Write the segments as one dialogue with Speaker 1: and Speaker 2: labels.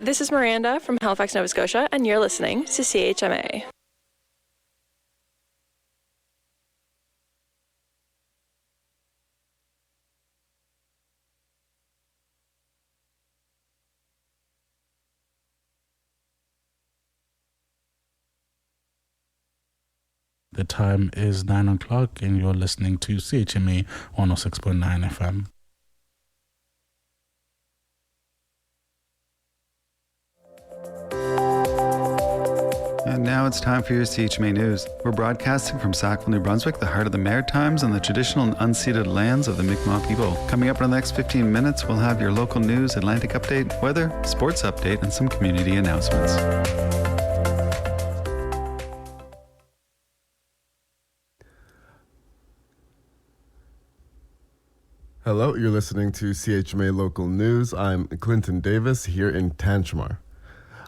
Speaker 1: This is Miranda from Halifax, Nova Scotia, and you're listening to CHMA.
Speaker 2: The time is 9 o'clock and you're listening to CHMA 106.9 FM.
Speaker 3: And now it's time for your CHMA News. We're broadcasting from Sackville, New Brunswick, the heart of the Maritimes and the traditional and unceded lands of the Mi'kmaq people. Coming up in the next 15 minutes, we'll have your local news, Atlantic update, weather, sports update, and some community announcements.
Speaker 4: Hello, you're listening to CHMA Local News. I'm Clinton Davis here in Tantramar.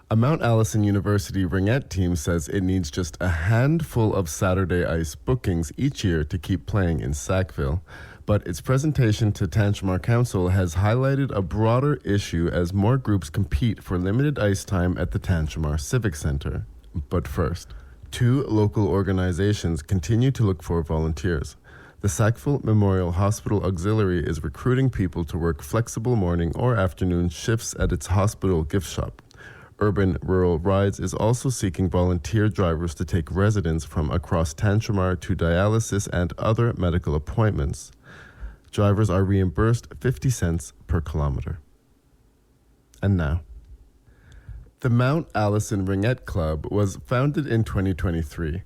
Speaker 4: A Mount Allison University ringette team says it needs just a handful of Saturday ice bookings each year to keep playing in Sackville. But its presentation to Tantramar Council has highlighted a broader issue as more groups compete for limited ice time at the Tantramar Civic Center. But first, two local organizations continue to look for volunteers. The Sackville Memorial Hospital Auxiliary is recruiting people to work flexible morning or afternoon shifts at its hospital gift shop. Urban Rural Rides is also seeking volunteer drivers to take residents from across Tantramar to dialysis and other medical appointments. Drivers are reimbursed 50 cents per kilometer. And now, the Mount Allison Ringette Club was founded in 2023.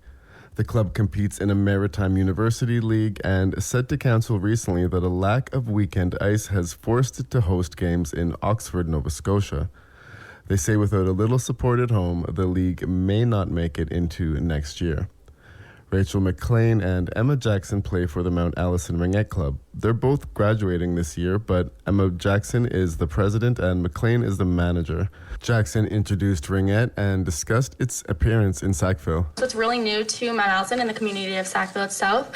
Speaker 4: The club competes in a maritime university league and said to council recently that a lack of weekend ice has forced it to host games in Oxford, Nova Scotia. They say without a little support at home, the league may not make it into next year. Rachel McLean and Emma Jackson play for the Mount Allison Ringette Club. They're both graduating this year, but Emma Jackson is the president and McLean is the manager. Jackson introduced Ringette and discussed its appearance in Sackville.
Speaker 5: So it's really new to Mount Allison and the community of Sackville itself,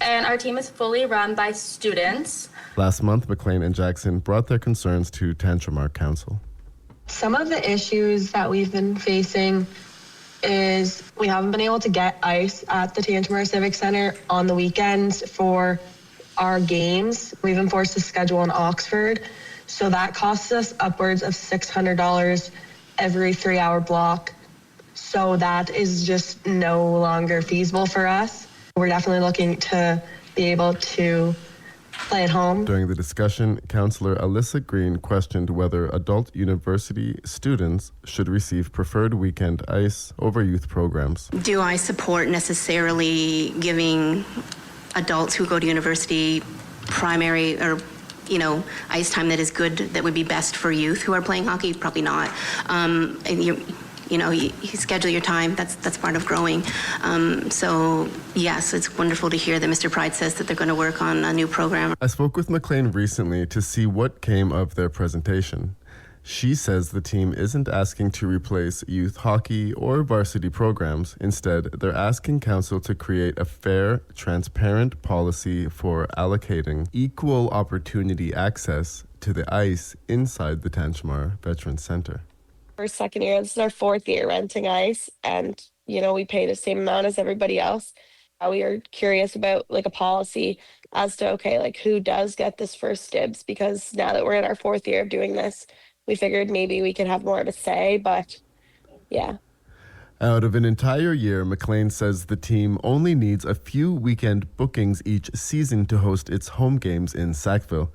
Speaker 5: and our team is fully run by students.
Speaker 4: Last month, McLean and Jackson brought their concerns to Tantramar Council.
Speaker 6: Some of the issues that we've been facing is we haven't been able to get ice at the Tantramar Civic Center on the weekends for our games. We've been forced to schedule in Oxford, so that costs us upwards of $600 every 3-hour block. So that is just no longer feasible for us. We're definitely looking to be able to play at home.
Speaker 4: During the discussion, Councillor Alyssa Green questioned whether adult university students should receive preferred weekend ice over youth programs.
Speaker 7: Do I support necessarily giving adults who go to university primary or ice time that is good, that would be best for youth who are playing hockey? Probably not. You schedule your time. That's part of growing. So yes, it's wonderful to hear that Mr. Pride says that they're going to work on a new program.
Speaker 4: I spoke with McLean recently to see what came of their presentation. She says the team isn't asking to replace youth hockey or varsity programs. Instead, they're asking council to create a fair, transparent policy for allocating equal opportunity access to the ice inside the Tantramar Veterans Center.
Speaker 8: Our second year, this is our fourth year renting ice, and we pay the same amount as everybody else. We are curious about a policy as to who does get this first dibs, because now that we're in our fourth year of doing this, we figured maybe we could have more of a say, but yeah.
Speaker 4: Out of an entire year, McLean says the team only needs a few weekend bookings each season to host its home games in Sackville.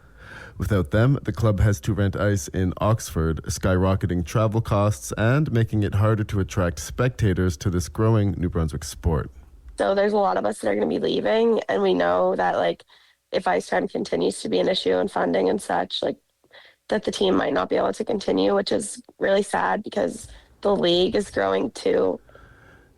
Speaker 4: Without them, the club has to rent ice in Oxford, skyrocketing travel costs and making it harder to attract spectators to this growing New Brunswick sport.
Speaker 8: So there's a lot of us that are going to be leaving, and we know that if ice time continues to be an issue and funding and such, that the team might not be able to continue, which is really sad because the league is growing too.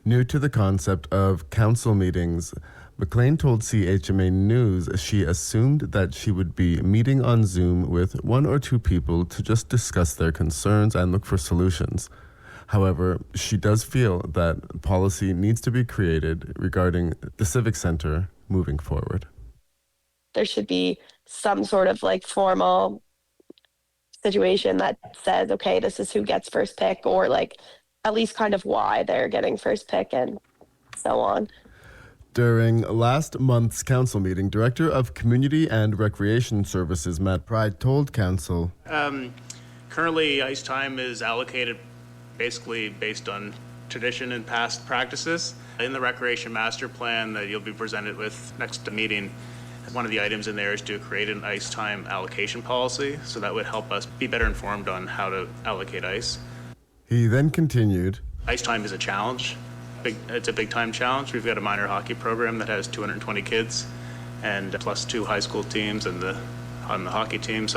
Speaker 4: New to the concept of council meetings, McLean told CHMA News she assumed that she would be meeting on Zoom with one or two people to just discuss their concerns and look for solutions. However, she does feel that policy needs to be created regarding the Civic Center moving forward.
Speaker 8: There should be some sort of formal situation that says, okay, this is who gets first pick, or like at least kind of why they're getting first pick and so on.
Speaker 4: During last month's council meeting, Director of Community and Recreation Services Matt Pride told council,
Speaker 9: currently ice time is allocated basically based on tradition and past practices. In the Recreation Master Plan that you'll be presented with next meeting, one of the items in there is to create an ice time allocation policy, so that would help us be better informed on how to allocate ice.
Speaker 4: He then continued,
Speaker 9: Ice time is a challenge. It's a big time challenge. We've got a minor hockey program that has 220 kids and plus 2 high school teams on the hockey team,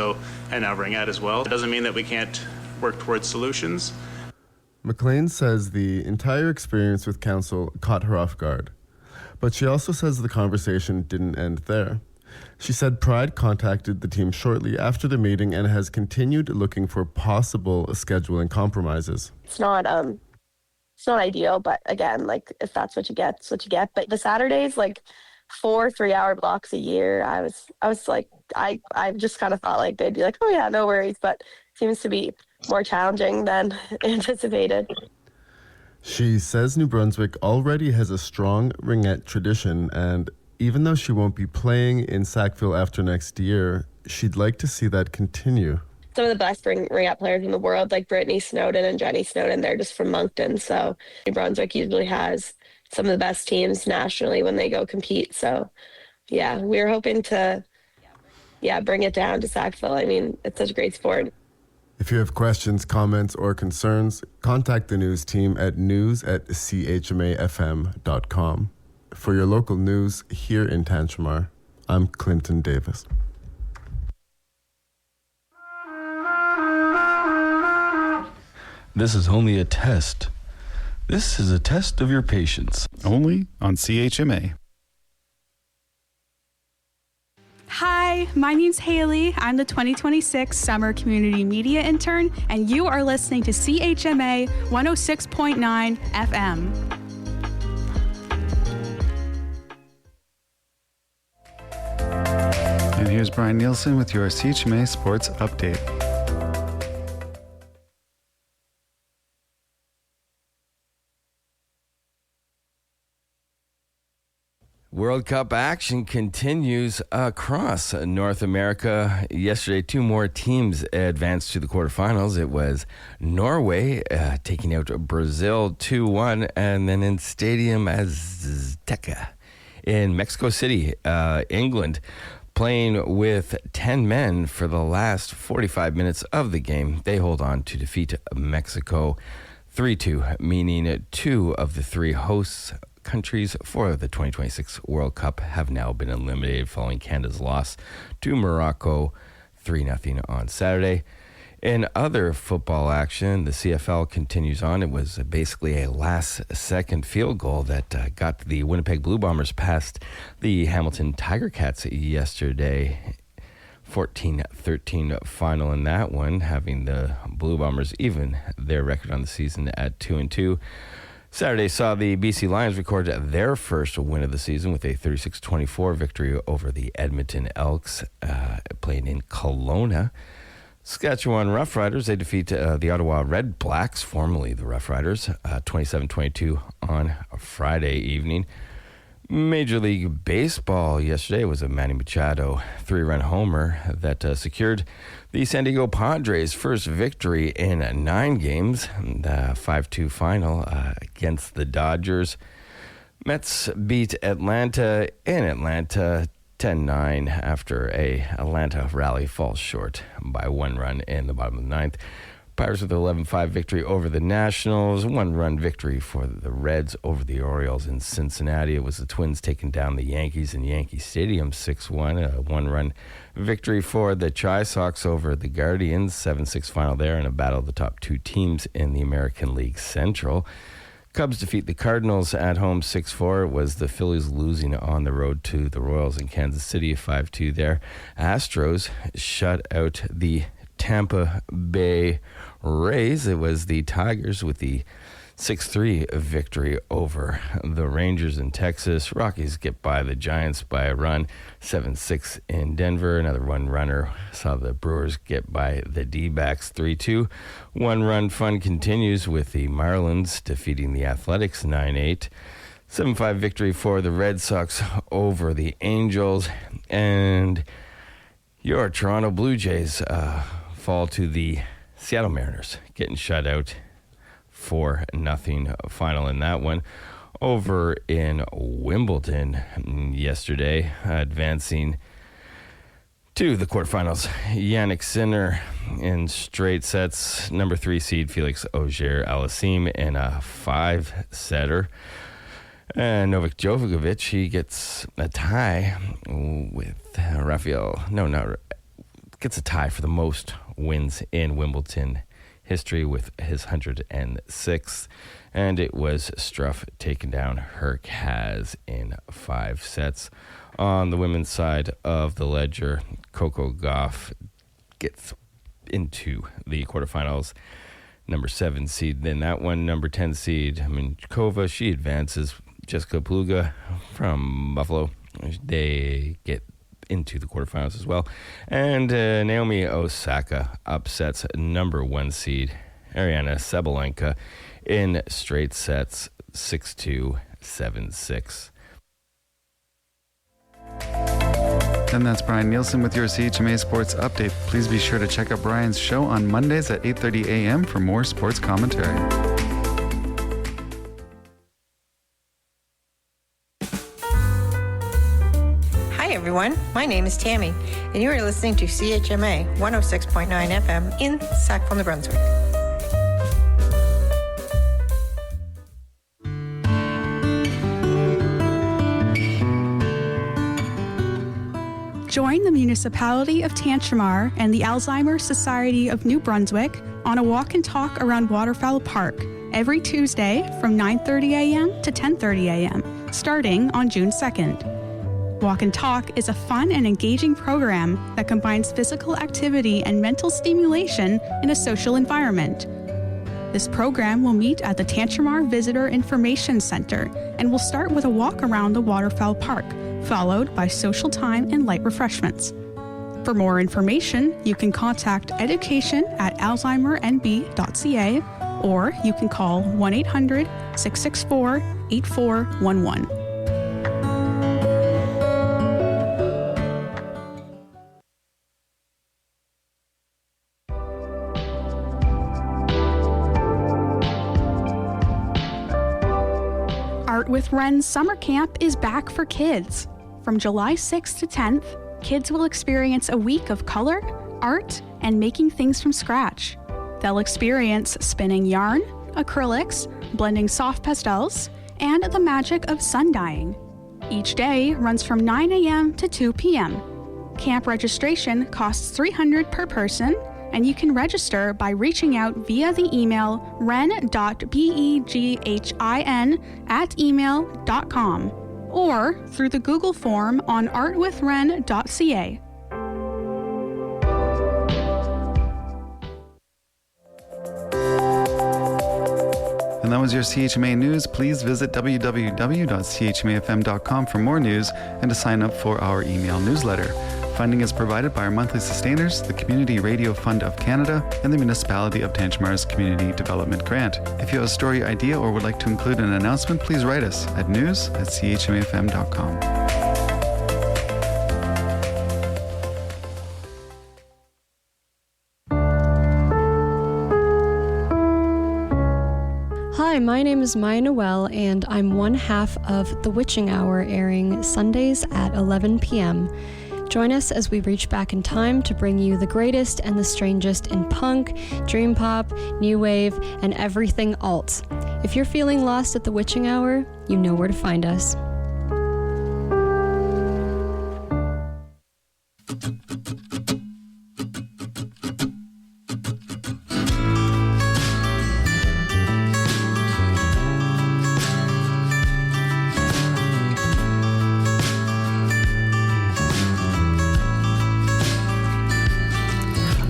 Speaker 9: and now Ringette as well. It doesn't mean that we can't work towards solutions.
Speaker 4: McLean says the entire experience with council caught her off guard. But she also says the conversation didn't end there. She said Pride contacted the team shortly after the meeting and has continued looking for possible scheduling compromises.
Speaker 8: It's not ideal, but again, like if that's what you get, it's what you get. But the Saturdays, like 4 3-hour blocks a year, I was like, I just kind of thought like they'd be like, oh yeah, no worries, but it seems to be more challenging than anticipated.
Speaker 4: She says New Brunswick already has a strong ringette tradition, and even though she won't be playing in Sackville after next year, she'd like to see that continue.
Speaker 8: Some of the best ringette players in the world, like Brittany Snowden and Jenny Snowden, they're just from Moncton. So New Brunswick usually has some of the best teams nationally when they go compete. So yeah, we're hoping to bring it down to Sackville. I mean, it's such a great sport.
Speaker 4: If you have questions, comments, or concerns, contact the news team at news@chmafm.com. For your local news here in Tantramar, I'm Clinton Davis.
Speaker 10: This is only a test. This is a test of your patience.
Speaker 3: Only on CHMA.
Speaker 11: Hi, my name's Haley. I'm the 2026 Summer Community Media Intern, and you are listening to CHMA 106.9 FM.
Speaker 3: And here's Brian Nielsen with your CHMA Sports Update.
Speaker 12: World Cup action continues across North America. Yesterday, 2 more teams advanced to the quarterfinals. It was Norway taking out Brazil 2-1, and then in Stadium Azteca in Mexico City, England, playing with 10 men for the last 45 minutes of the game. They hold on to defeat Mexico 3-2, meaning 2 of the 3 hosts countries for the 2026 World Cup have now been eliminated following Canada's loss to Morocco 3-0 on Saturday. In other football action, the CFL continues on. It was basically a last-second field goal that got the Winnipeg Blue Bombers past the Hamilton Tiger Cats yesterday. 14-13 final in that one, having the Blue Bombers even their record on the season at 2-2. Saturday saw the BC Lions record their first win of the season with a 36-24 victory over the Edmonton Elks, playing in Kelowna. Saskatchewan Roughriders, they defeat the Ottawa Red Blacks, formerly the Roughriders, 27-22 on Friday evening. Major League Baseball yesterday was a Manny Machado 3-run homer that secured the San Diego Padres' first victory in 9 games, the 5-2 final against the Dodgers. Mets beat Atlanta in Atlanta 10-9 after a Atlanta rally falls short by 1 run in the bottom of the 9th. Pirates with an 11-5 victory over the Nationals, 1-run victory for the Reds over the Orioles in Cincinnati. It was the Twins taking down the Yankees in Yankee Stadium 6-1, a 1-run victory for the Chi-Sox over the Guardians, 7-6 final there, and a battle of the top 2 teams in the American League Central. Cubs defeat the Cardinals at home 6-4. It was the Phillies losing on the road to the Royals in Kansas City 5-2 there. Astros shut out the Tampa Bay Rays. It was the Tigers with the 6-3 victory over the Rangers in Texas. Rockies get by the Giants by a run, 7-6 in Denver. Another one-runner saw the Brewers get by the D-backs 3-2. One-run fun continues with the Marlins defeating the Athletics 9-8. 7-5 victory for the Red Sox over the Angels. And your Toronto Blue Jays fall to the Seattle Mariners, getting shut out 4-0 final in that one. Over in Wimbledon yesterday, advancing to the quarterfinals, Yannick Sinner in straight sets, number 3 seed Felix Auger-Aliassime in a 5-setter. And Novak Djokovic, he gets a tie with gets a tie for the most wins in Wimbledon history with his 106th, and it was Struff taking down Hurkacz in 5 sets. On the women's side of the ledger, Coco Gauff gets into the quarterfinals, number 7 seed. Then that one, number 10 seed Minchkova, she advances. Jessica Pluga from Buffalo, they get into the quarterfinals as well. And Naomi Osaka upsets number 1 seed Ariana Sabalenka in straight sets, 6-2, 7-6.
Speaker 3: And that's Brian Nielsen with your CHMA Sports Update. Please be sure to check out Brian's show on Mondays at 8:30 a.m. for more sports commentary.
Speaker 13: Hi everyone, my name is Tammy, and you are listening to CHMA 106.9 FM in Sackville, New Brunswick.
Speaker 11: Join the municipality of Tantramar and the Alzheimer's Society of New Brunswick on a walk and talk around Waterfowl Park every Tuesday from 9:30 a.m. to 10:30 a.m., starting on June 2nd. Walk and Talk is a fun and engaging program that combines physical activity and mental stimulation in a social environment. This program will meet at the Tantramar Visitor Information Center and will start with a walk around the Waterfowl Park, followed by social time and light refreshments. For more information, you can contact education@alzheimernb.ca or you can call 1-800-664-8411. Art with Wren's summer camp is back for kids. From July 6th to 10th, kids will experience a week of color, art, and making things from scratch. They'll experience spinning yarn, acrylics, blending soft pastels, and the magic of sun dyeing. Each day runs from 9 a.m. to 2 p.m. Camp registration costs $300 per person, and you can register by reaching out via the email ren.beghin@email.com or through the Google form on artwithren.ca.
Speaker 3: And that was your CHMA News. Please visit www.chmafm.com for more news and to sign up for our email newsletter. Funding is provided by our monthly sustainers, the Community Radio Fund of Canada, and the Municipality of Tantramar's Community Development Grant. If you have a story idea or would like to include an announcement, please write us at news@chmafm.com.
Speaker 14: Hi, my name is Maya Noel, and I'm one half of The Witching Hour, airing Sundays at 11 p.m. Join us as we reach back in time to bring you the greatest and the strangest in punk, dream pop, new wave, and everything alt. If you're feeling lost at The Witching Hour, you know where to find us.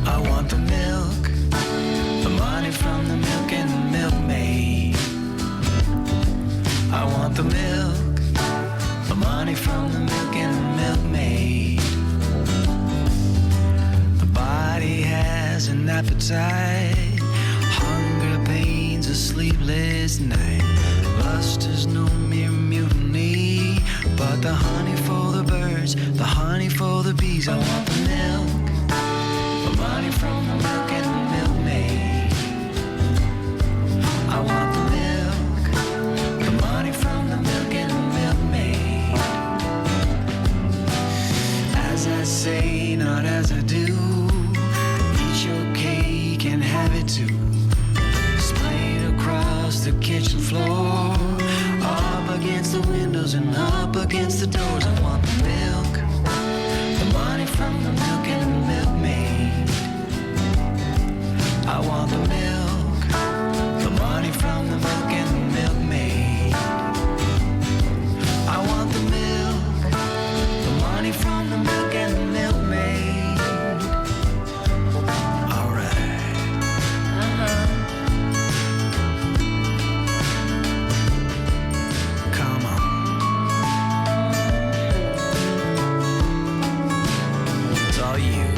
Speaker 15: I want the milk, the money from the milk and the milkmaid. want the milk, the money from the milk and the milkmaid. The body has an appetite, hunger pains a sleepless night. Lust is no mere mutiny, but the honey for the birds, the honey for the bees. I want the milk, the money from the milk and the milkmaid. I want the milk, the money from the milk and the milkmaid. As I say, not as I do. Eat your cake and have it too. Splayed across the kitchen floor, up against the windows and up against the doors. I want the milk, the money from the milk and the milkmaid. I want the milk, the money from the milk and the milkmaid. I want the milk, the money from the milk and the milkmaid. All right. Come on. It's all you.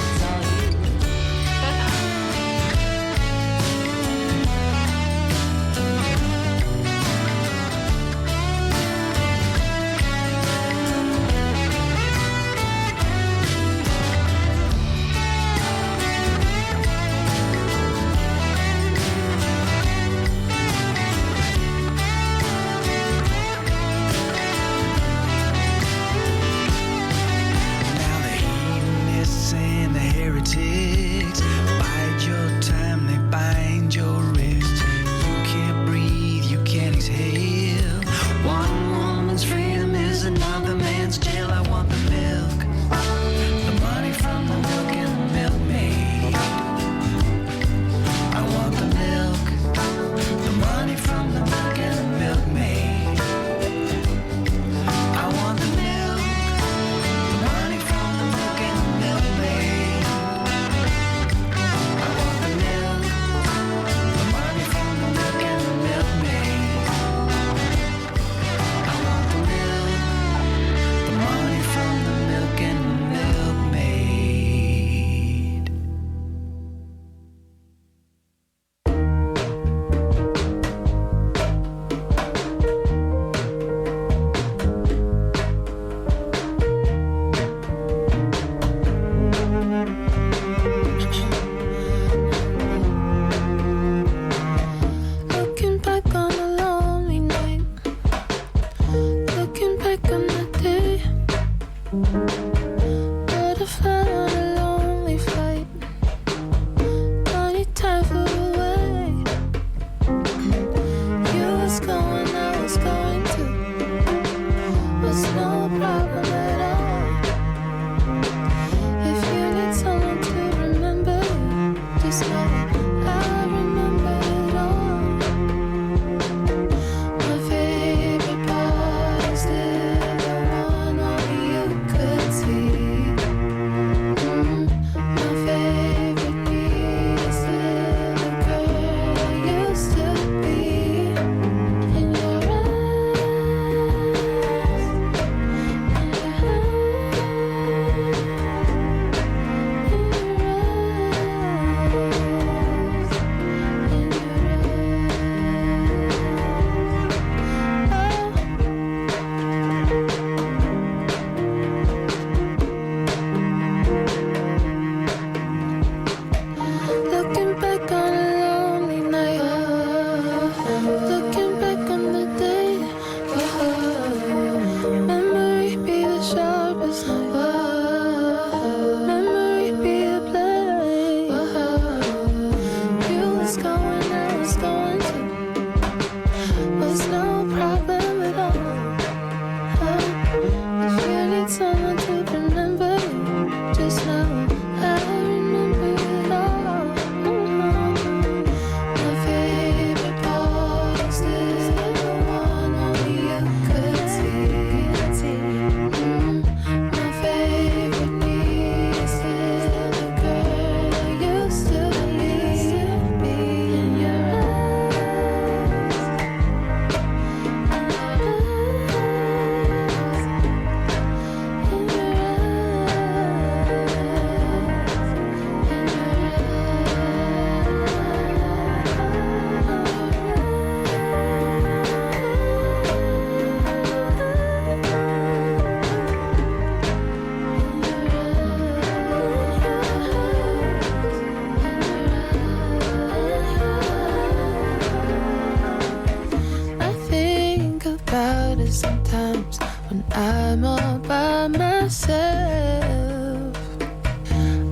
Speaker 16: sometimes when I'm all by myself.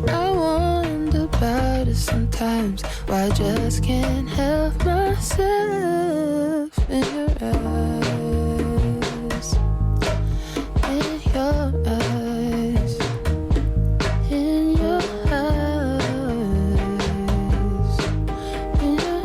Speaker 16: I wonder about it sometimes, why I just can't help myself. In your eyes, in your eyes, in your eyes, in your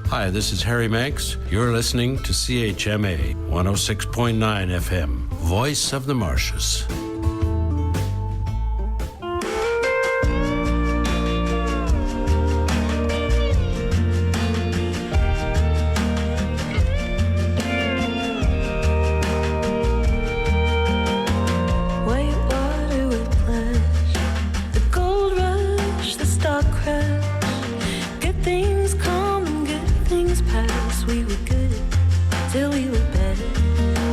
Speaker 17: Hi, this is Harry Manx. You're listening to CHMA 106.9 FM, Voice of the Marshes.
Speaker 16: Whitewater whiplash, the gold rush, the stock crash. Good things come and good things pass. We were good till we were bad.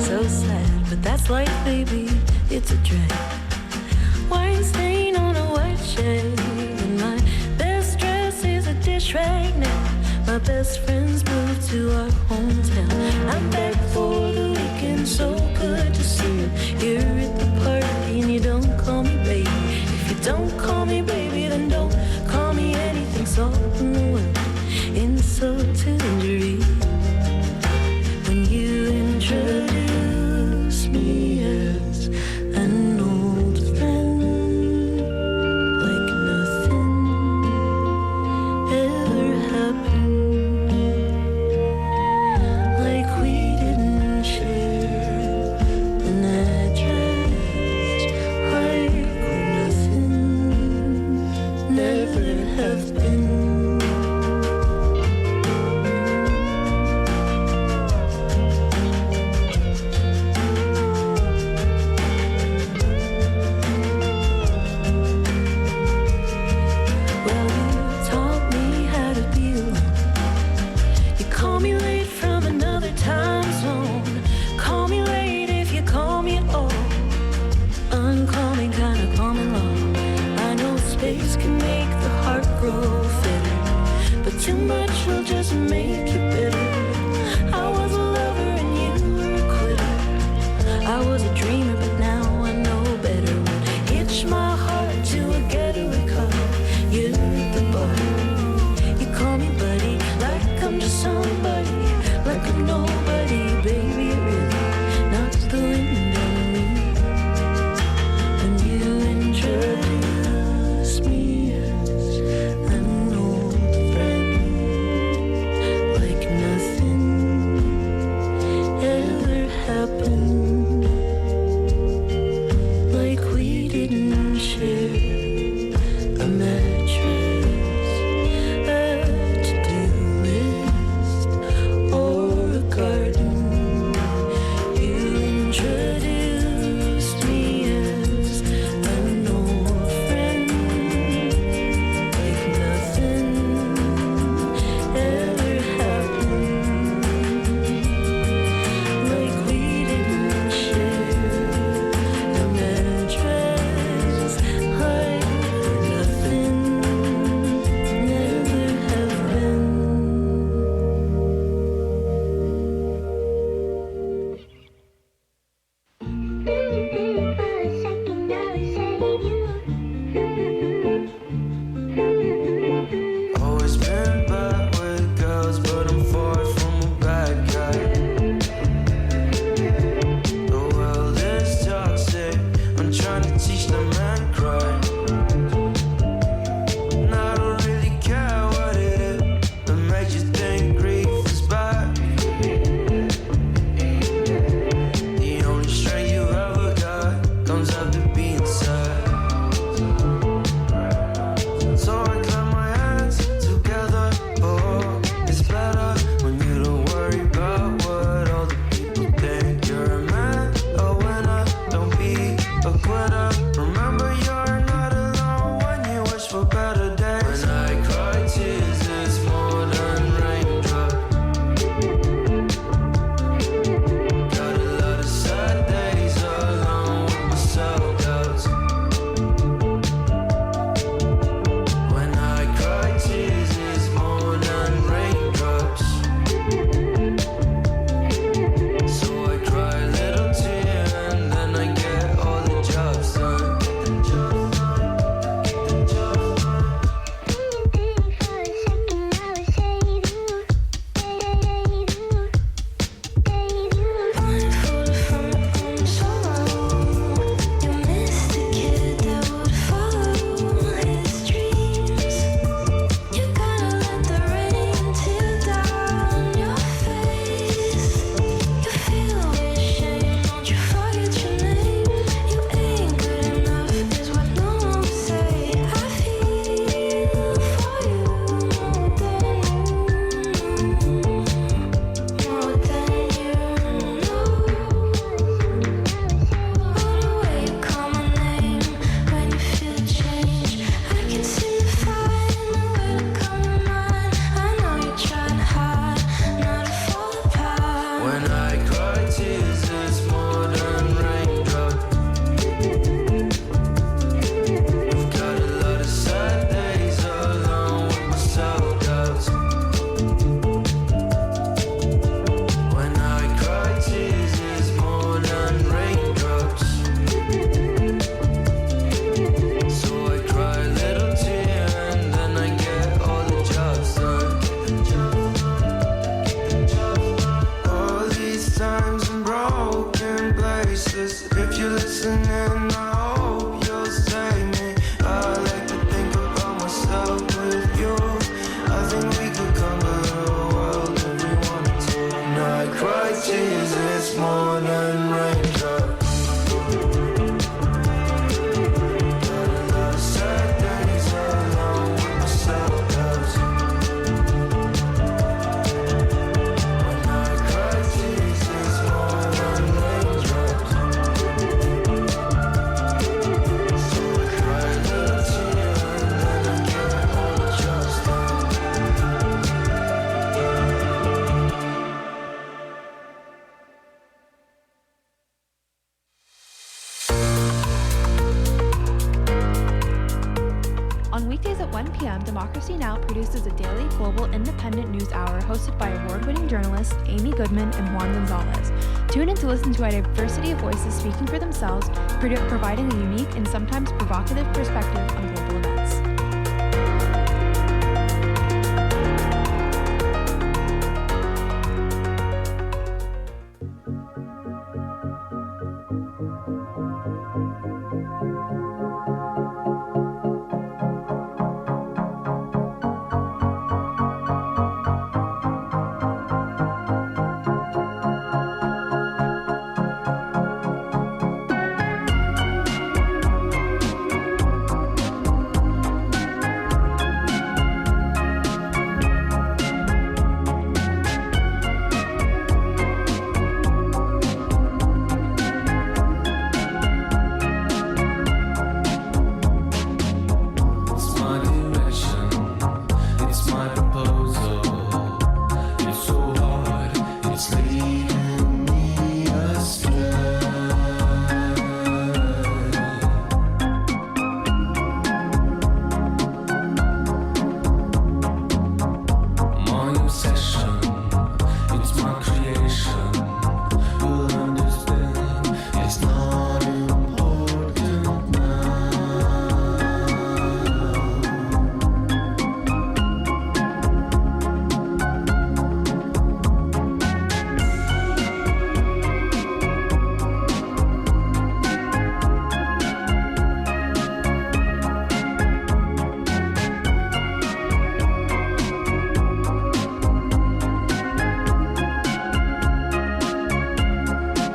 Speaker 16: So sad, but that's life, baby. It's a drag. Wine stain on a white shade, and my best dress is a dish rag now. My best friends moved to our hometown. I'm back for the weekend, so good to see you. You're at the party and you don't call me baby. If you don't call me baby, then don't call me anything. Salt in the wound, insult to injury. When you introduce me as an old friend, like nothing ever happened, like we didn't share
Speaker 15: morning raindrop.
Speaker 18: On weekdays at 1 p.m., Democracy Now! Produces a daily global independent news hour hosted by award-winning journalists Amy Goodman and Juan Gonzalez. Tune in to listen to a diversity of voices speaking for themselves, providing a unique and sometimes provocative perspective on global